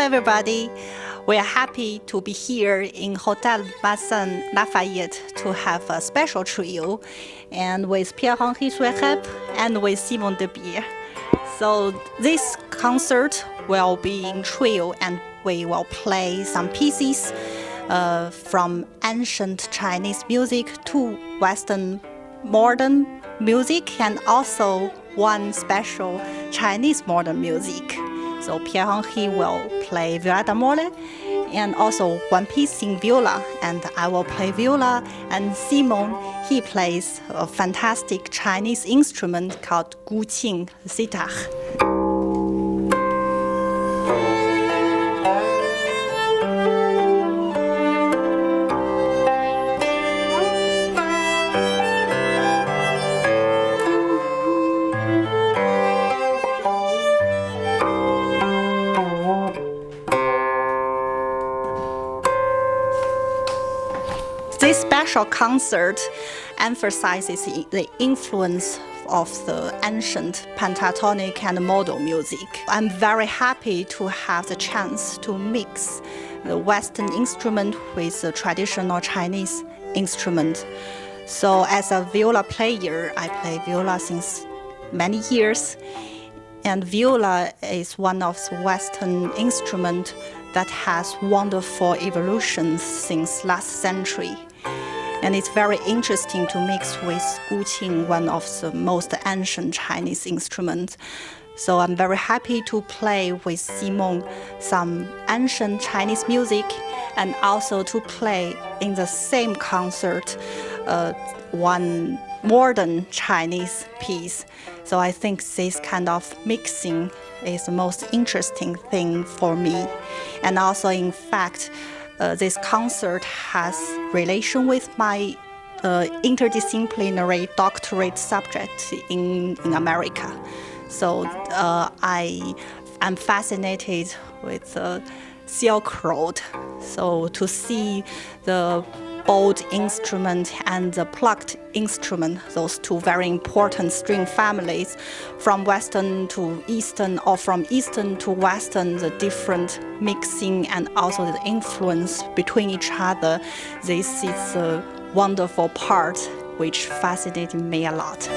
everybody. We are happy to be here in Hotel Bassin Lafayette to have a special trio, and with Pierre-Henri Suerhep and with Simon De Beer. So this concert will be in trio, and we will play some pieces from ancient Chinese music to Western modern music, and also one special Chinese modern music. So Pierre-Henri will play viola da mole and also one piece in viola, and I will play viola, and Simon, he plays a fantastic Chinese instrument called guqin sitar. This special concert emphasizes the influence of the ancient pentatonic and modal music. I'm very happy to have the chance to mix the Western instrument with the traditional Chinese instrument. So as a viola player, I play viola since many years, and viola is one of the Western instruments that has wonderful evolutions since last century. And it's very interesting to mix with guqin, one of the most ancient Chinese instruments. So I'm very happy to play with Simon some ancient Chinese music, and also to play in the same concert one modern Chinese piece. So I think this kind of mixing is the most interesting thing for me. And also, in fact, this concert has relation with my interdisciplinary doctorate subject in America. So I am fascinated with the Silk Road. So to see the bowed instrument and the plucked instrument, those two very important string families, from Western to Eastern or from Eastern to Western, the different mixing and also the influence between each other, this is a wonderful part which fascinated me a lot.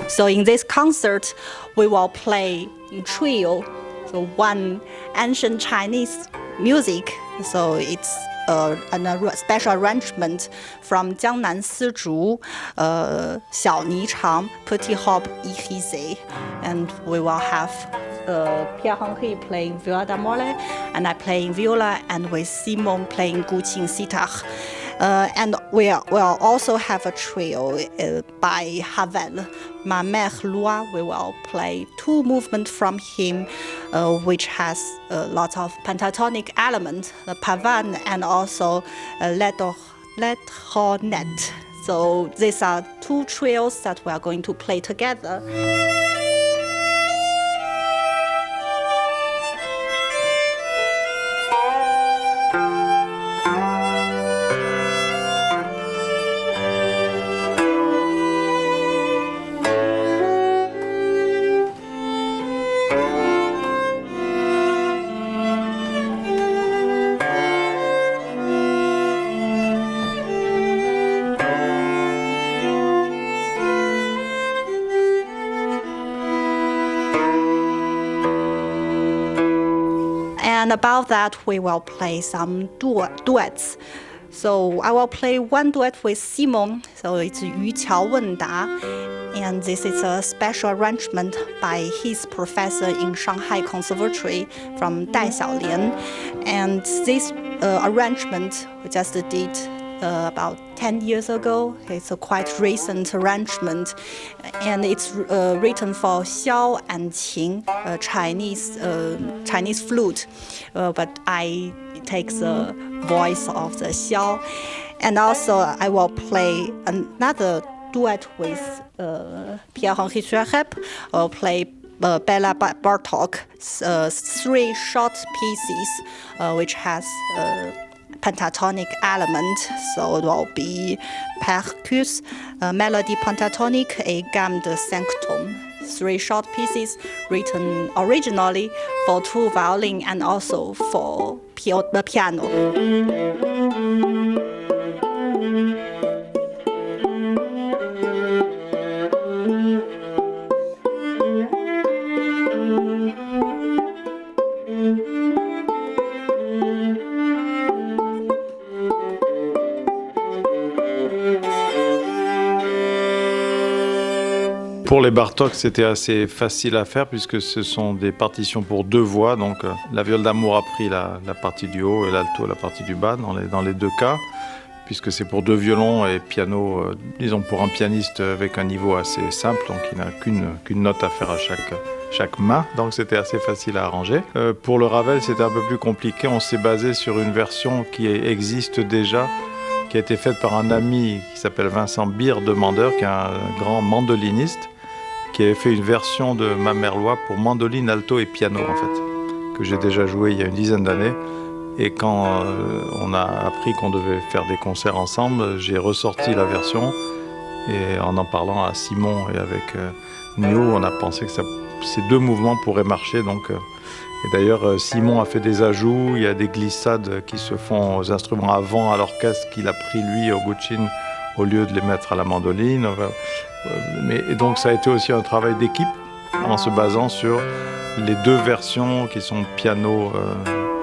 So in this concert, we will play in trio, so one ancient Chinese music. So it's a special arrangement from Jiangnan Sizhu, Xiao Ni Chang, Petit Hop Ihize. And we will have Pierre-Henri playing viola da mole, and I playing viola, and with Simon playing guqin sitar. And we'll also have a trio by Havel. Ma Mère Loire, we will play two movements from him, which has lots of pentatonic elements, the pavane and also l'Etronette. So these are two trios that we are going to play together. And above that, we will play some duets. So I will play one duet with Simon, so it's Yu Qiao Wen Da, and this is a special arrangement by his professor in Shanghai Conservatory from Dai Xiaolian. And this arrangement we just did about 10 years ago. It's a quite recent arrangement, and it's written for xiao and qing, Chinese flute, but I take the voice of the xiao. And also I will play another duet with Pierre-Henri Suarep, play Bela Bartok's 3 short pieces, which has pentatonic element. So it will be Percus, Melody Pentatonique et Gamme de Sanctum. 3 short pieces written originally for 2 violin and also for the piano. Pour les Bartók, c'était assez facile à faire puisque ce sont des partitions pour 2 voix. Donc la viole d'amour a pris la partie du haut et l'alto la partie du bas dans les 2 cas, puisque c'est pour 2 violons et piano, disons pour un pianiste avec un niveau assez simple, donc il n'a qu'une note à faire à chaque main, donc c'était assez facile à arranger. Pour le Ravel, c'était un peu plus compliqué. On s'est basé sur une version qui existe déjà, qui a été faite par un ami qui s'appelle Vincent Bier-Demandeur, qui est un grand mandoliniste, qui avait fait une version de Ma Merlois pour mandoline, alto et piano, en fait, que j'ai déjà joué il y a une dizaine d'années. Et quand on a appris qu'on devait faire des concerts ensemble, j'ai ressorti la version. Et en parlant à Simon et avec Nio, on a pensé que ces 2 mouvements pourraient marcher. Donc, et d'ailleurs, Simon a fait des ajouts. Il y a des glissades qui se font aux instruments avant, à l'orchestre, qu'il a pris lui au Guccin, au lieu de les mettre à la mandoline. Et donc ça a été aussi un travail d'équipe en se basant sur les 2 versions qui sont piano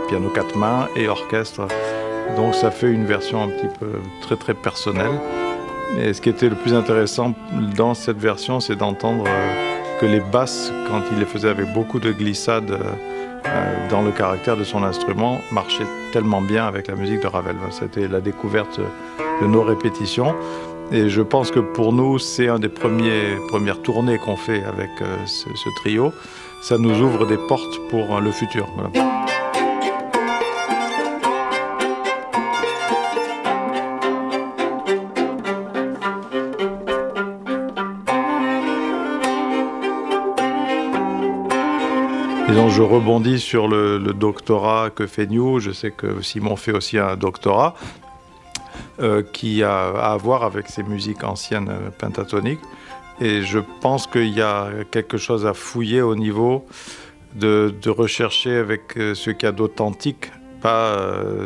4 mains et orchestre. Donc ça fait une version un petit peu très très personnelle. Et ce qui était le plus intéressant dans cette version, c'est d'entendre que les basses, quand il les faisait avec beaucoup de glissades dans le caractère de son instrument, marchaient tellement bien avec la musique de Ravel. C'était la découverte de nos répétitions. Et je pense que pour nous, c'est un des premières tournées qu'on fait avec ce trio. Ça nous ouvre des portes pour le futur. Voilà. Disons, je rebondis sur le doctorat que fait New. Je sais que Simon fait aussi un doctorat qui a à voir avec ces musiques anciennes pentatoniques. Et je pense qu'il y a quelque chose à fouiller au niveau de rechercher avec ce qu'il y a d'authentique, pas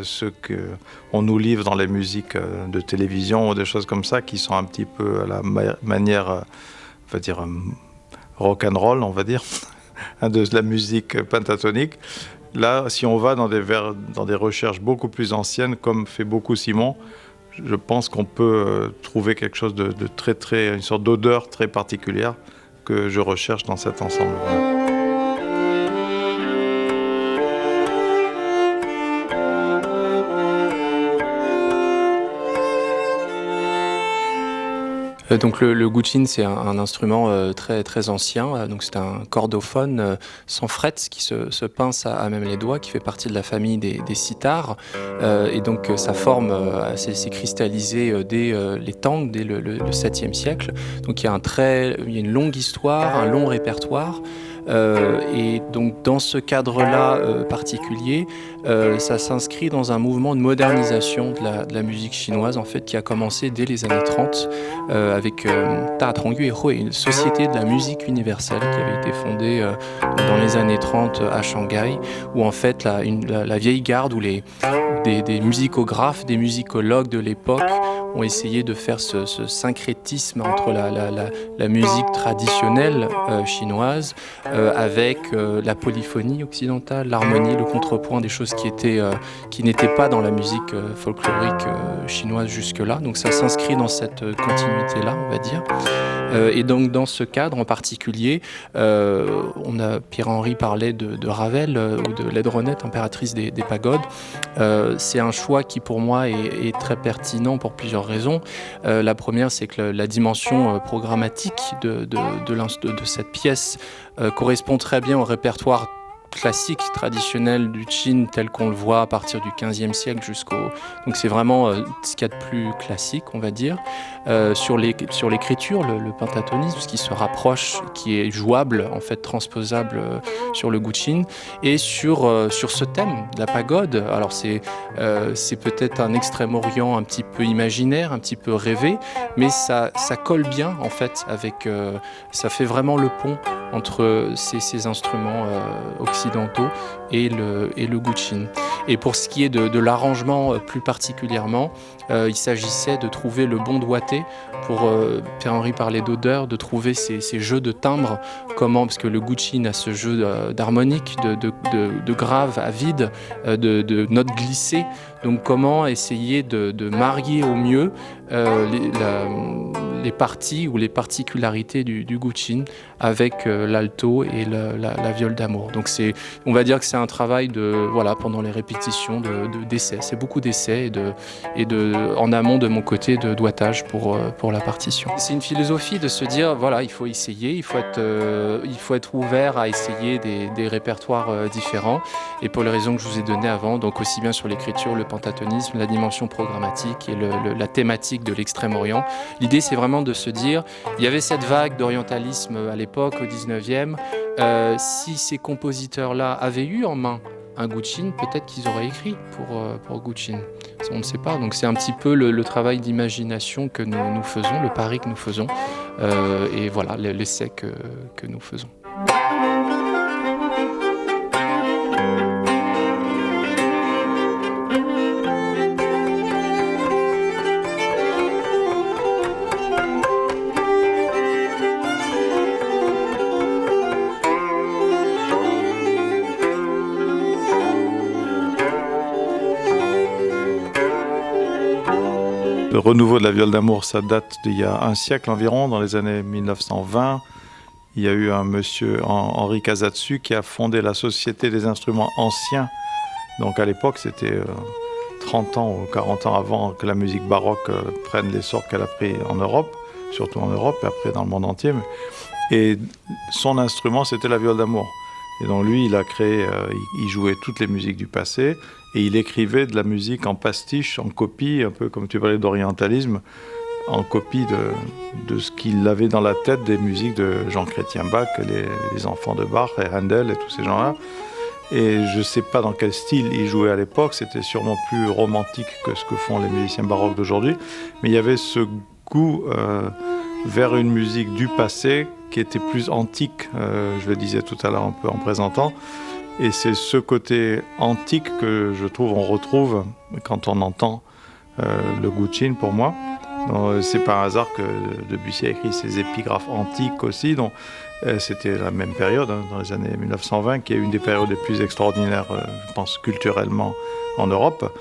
ce qu'on nous livre dans les musiques de télévision ou des choses comme ça qui sont un petit peu à la manière, on va dire, rock'n'roll, on va dire, de la musique pentatonique. Là, si on va dans des recherches beaucoup plus anciennes, comme fait beaucoup Simon, je pense qu'on peut trouver quelque chose de une sorte d'odeur très particulière que je recherche dans cet ensemble. Voilà. Donc le Guccin, c'est un instrument très très ancien. Donc c'est un cordophone sans frettes qui se pince à même les doigts, qui fait partie de la famille des sitars. Et donc sa forme s'est cristallisée dès les Tang, dès le 7e siècle. Donc il y a une longue histoire, un long répertoire. Et donc dans ce cadre-là particulier, ça s'inscrit dans un mouvement de modernisation de la musique chinoise, en fait, qui a commencé dès les années 30 avec Ta Trongu et une société de la musique universelle qui avait été fondée dans les années 30 à Shanghai, où en fait la vieille garde, où des musicographes, des musicologues de l'époque ont essayé de faire ce syncrétisme entre la musique traditionnelle chinoise avec la polyphonie occidentale, l'harmonie, le contrepoint, des choses qui n'étaient pas dans la musique folklorique chinoise jusque-là. Donc ça s'inscrit dans cette continuité-là, on va dire. Et donc dans ce cadre en particulier, Pierre-Henri parlait de Ravel ou de Laidronette, impératrice des pagodes. C'est un choix qui pour moi est très pertinent pour plusieurs raisons. La première, c'est que la dimension programmatique de cette pièce correspond très bien au répertoire classique, traditionnel du Qin tel qu'on le voit à partir du XVe siècle Donc c'est vraiment ce qu'il y a de plus classique, on va dire. Sur l'écriture, le pentatonisme, ce qui se rapproche, qui est jouable, en fait transposable sur le Guqin, et sur ce thème de la pagode. Alors c'est peut-être un Extrême-Orient un petit peu imaginaire, un petit peu rêvé, mais ça colle bien en fait avec, ça fait vraiment le pont entre ces instruments occidentaux et le Guqin. Et pour ce qui est de l'arrangement plus particulièrement, il s'agissait de trouver le bon doigté pour, Pierre-Henri parlait d'odeur, de trouver ces jeux de timbres, parce que le Guqin a ce jeu d'harmonique, de graves à vide, de notes glissées. Donc comment essayer de marier au mieux les parties ou les particularités du Guqin avec l'alto et la viole d'amour. Donc on va dire que c'est un travail pendant les répétitions d'essais. C'est beaucoup d'essais et en amont de mon côté de doigtage pour la partition. C'est une philosophie de se dire il faut essayer, il faut être ouvert à essayer des répertoires différents. Et pour les raisons que je vous ai données avant, donc aussi bien sur l'écriture, le pentatonisme, la dimension programmatique et la thématique de l'Extrême-Orient. L'idée, c'est vraiment de se dire, il y avait cette vague d'orientalisme à l'époque, au 19e. Si ces compositeurs-là avaient eu en main un Guqin, peut-être qu'ils auraient écrit pour Guqin. On ne sait pas. Donc c'est un petit peu le travail d'imagination que nous faisons, le pari que nous faisons, et voilà, l'essai que nous faisons. Le renouveau de la viole d'amour, ça date d'il y a un siècle environ, dans les années 1920. Il y a eu un monsieur, Henri Kazatsu, qui a fondé la Société des instruments anciens. Donc à l'époque, c'était 30 ans ou 40 ans avant que la musique baroque prenne l'essor qu'elle a pris en Europe, surtout en Europe et après dans le monde entier. Et son instrument, c'était la viole d'amour. Et donc lui, il a créé, il jouait toutes les musiques du passé et il écrivait de la musique en pastiche, en copie, un peu comme tu parlais d'orientalisme, en copie de ce qu'il avait dans la tête des musiques de Jean-Chrétien Bach, les enfants de Bach et Handel et tous ces gens-là. Et je ne sais pas dans quel style il jouait à l'époque, c'était sûrement plus romantique que ce que font les musiciens baroques d'aujourd'hui, mais il y avait ce goût vers une musique du passé qui était plus antique, je le disais tout à l'heure un peu en présentant. Et c'est ce côté antique que je trouve on retrouve quand on entend le Guqin pour moi. C'est par hasard que Debussy a écrit ses épigraphes antiques aussi. Donc, c'était la même période, dans les années 1920, qui est une des périodes les plus extraordinaires, je pense, culturellement en Europe.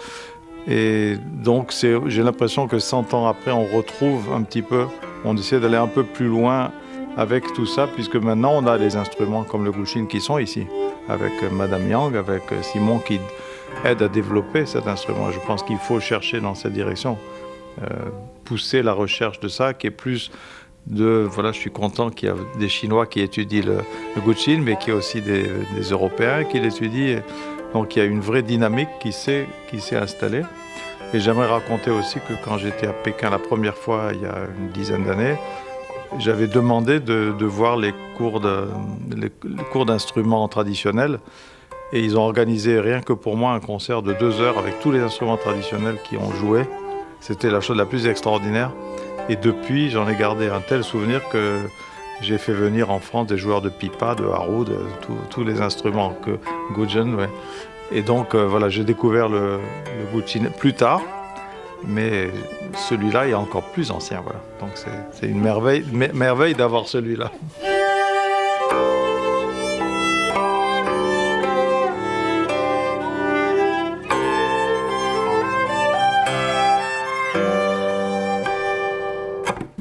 Et donc, j'ai l'impression que 100 ans après, on retrouve un petit peu, on essaie d'aller un peu plus loin avec tout ça, puisque maintenant, on a des instruments comme le Guqin qui sont ici, avec Madame Yang, avec Simon qui aide à développer cet instrument. Je pense qu'il faut chercher dans cette direction, pousser la recherche de ça, qui est plus je suis content qu'il y a des Chinois qui étudient le Guqin, mais qu'il y a aussi des Européens qui l'étudient. Donc il y a une vraie dynamique qui s'est installée. Et j'aimerais raconter aussi que quand j'étais à Pékin la première fois, il y a une dizaine d'années, j'avais demandé de voir les cours d'instruments traditionnels. Et ils ont organisé, rien que pour moi, un concert de 2 heures avec tous les instruments traditionnels qui ont joué. C'était la chose la plus extraordinaire. Et depuis, j'en ai gardé un tel souvenir que j'ai fait venir en France des joueurs de pipa, de harou, de tous les instruments que Guzheng. Ouais. Et donc, voilà, j'ai découvert le Guqin plus tard. Mais celui-là est encore plus ancien. Voilà. Donc, c'est une merveille d'avoir celui-là.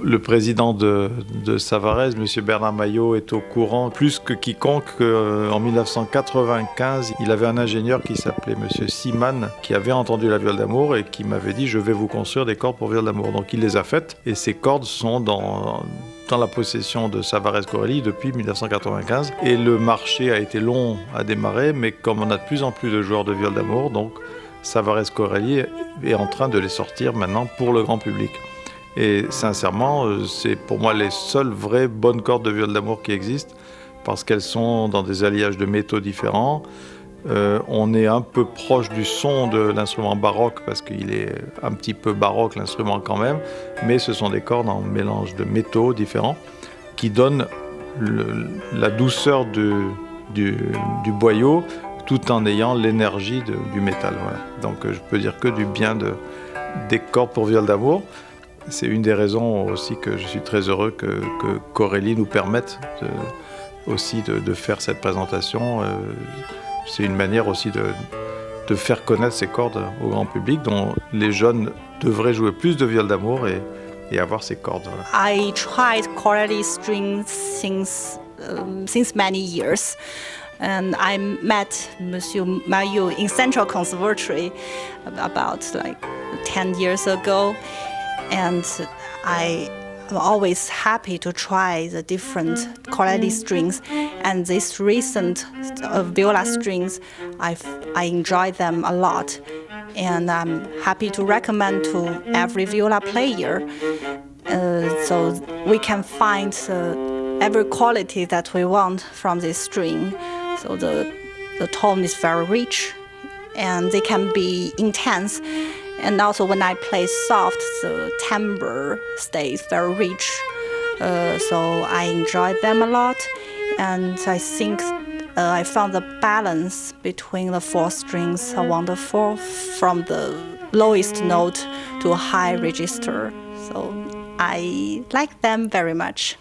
Le président de Savarez, M. Bernard Maillot, est au courant plus que quiconque qu'en 1995, il avait un ingénieur qui s'appelait M. Siman, qui avait entendu la viole d'amour et qui m'avait dit « je vais vous construire des cordes pour viole d'amour ». Donc il les a faites et ces cordes sont dans dans la possession de Savarez Corelli depuis 1995. Et le marché a été long à démarrer, mais comme on a de plus en plus de joueurs de viol d'amour, donc Savarez Corelli est en train de les sortir maintenant pour le grand public. Et sincèrement, c'est pour moi les seules vraies bonnes cordes de viol d'amour qui existent, parce qu'elles sont dans des alliages de métaux différents. On est un peu proche du son de l'instrument baroque, parce qu'il est un petit peu baroque l'instrument quand même, mais ce sont des cordes en mélange de métaux différents qui donnent la douceur du boyau, tout en ayant l'énergie du métal. Voilà. Donc je peux dire que du bien des cordes pour viol d'amour. C'est une des raisons aussi que je suis très heureux que Corelli nous permette aussi de faire cette présentation. C'est une manière aussi de faire connaître ces cordes au grand public, dont les jeunes devraient jouer plus de viol d'amour et avoir ces cordes. Voilà. I tried Corelli strings since many years. And I met Monsieur Maillot in Central Conservatory about 10 years ago. And I'm always happy to try the different Corelli strings. And these recent viola strings, I enjoy them a lot. And I'm happy to recommend to every viola player. So we can find every quality that we want from this string. So the tone is very rich, and they can be intense. And also when I play soft, the timbre stays very rich. So I enjoy them a lot, and I think I found the balance between the four strings are wonderful, from the lowest note to a high register. So I like them very much.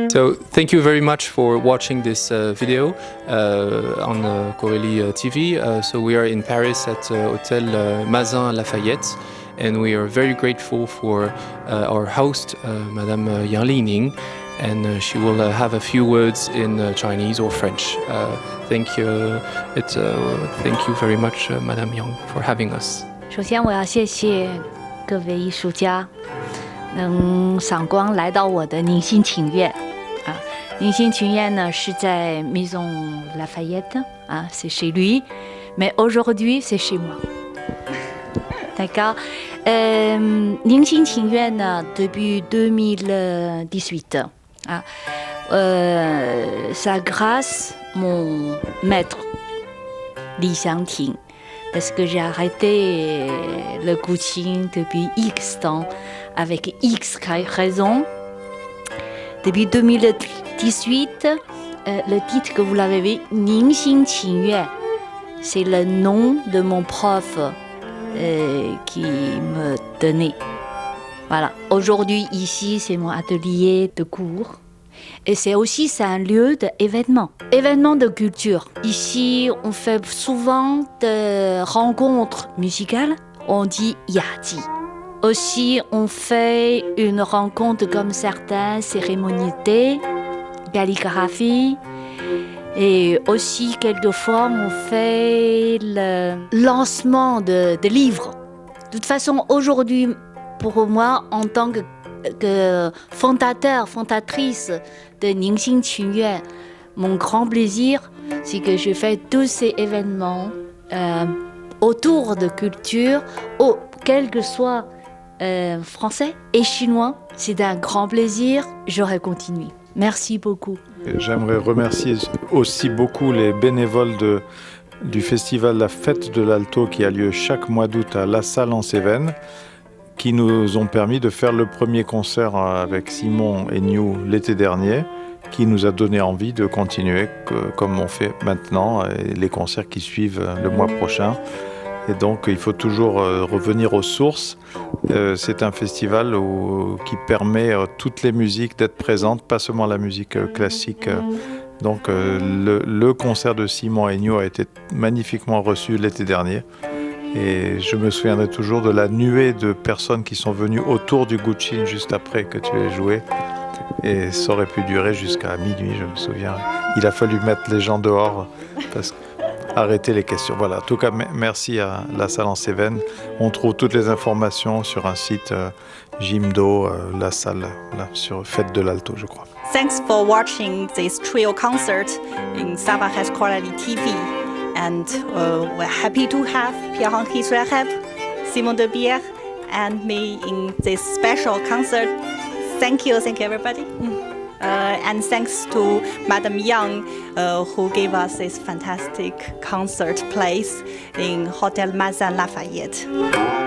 So thank you very much for watching this video on Corelli TV. So we are in Paris at Hotel Mazin Lafayette, and we are very grateful for our host, Madame Yang Lining, and she will have a few words in Chinese or French. Thank you very much, Madame Yang, for having us. 首先，我要谢谢各位艺术家能赏光来到我的宁心情院。宁心情院呢是在 Maison Lafayette, c'est chez lui, mais aujourd'hui c'est chez moi. D'accord. 宁心情院呢 depuis 2018. Ça grâce mon maître Li Xiangting, parce que j'ai arrêté le coaching depuis X temps avec X raisons. Depuis 2018, le titre que vous l'avez vu, Ning Xin Qing Yue, c'est le nom de mon prof qui me donnait. Voilà. Aujourd'hui, ici, c'est mon atelier de cours. Et c'est un lieu d'événement, événement de culture. Ici, on fait souvent des rencontres musicales. On dit Yaji. Aussi, on fait une rencontre comme certaines cérémonies de thé, calligraphie. Et aussi, quelquefois, on fait le lancement de livres. De toute façon, aujourd'hui, pour moi, en tant que fondatrice de Ningxin Qingyue, mon grand plaisir, c'est que je fais tous ces événements autour de culture, quel que soit français et chinois. C'est un grand plaisir, j'aurais continué. Merci beaucoup. J'aimerais remercier aussi beaucoup les bénévoles du festival La Fête de l'Alto qui a lieu chaque mois d'août à La Salle en Cévennes, qui nous ont permis de faire le premier concert avec Simon et New l'été dernier, qui nous a donné envie de continuer comme on fait maintenant, et les concerts qui suivent le mois prochain. Et donc il faut toujours revenir aux sources. C'est un festival qui permet toutes les musiques d'être présentes, pas seulement la musique classique. Donc le concert de Simon et New a été magnifiquement reçu l'été dernier. Et je me souviendrai toujours de la nuée de personnes qui sont venues autour du Guqin juste après que tu aies joué. Et ça aurait pu durer jusqu'à minuit, je me souviens. Il a fallu mettre les gens dehors parce arrêter les questions. Voilà, en tout cas, merci à la salle en Cévennes. On trouve toutes les informations sur un site Jimdo, la salle, là, sur Fête de l'Alto, je crois. Thanks for watching this trio concert in Sava Has Quality TV. And we're happy to have Pierre-Henri Reheb, Simon De Bier, and me in this special concert. Thank you everybody. And thanks to Madam Yang, who gave us this fantastic concert place in Hotel Mazan Lafayette.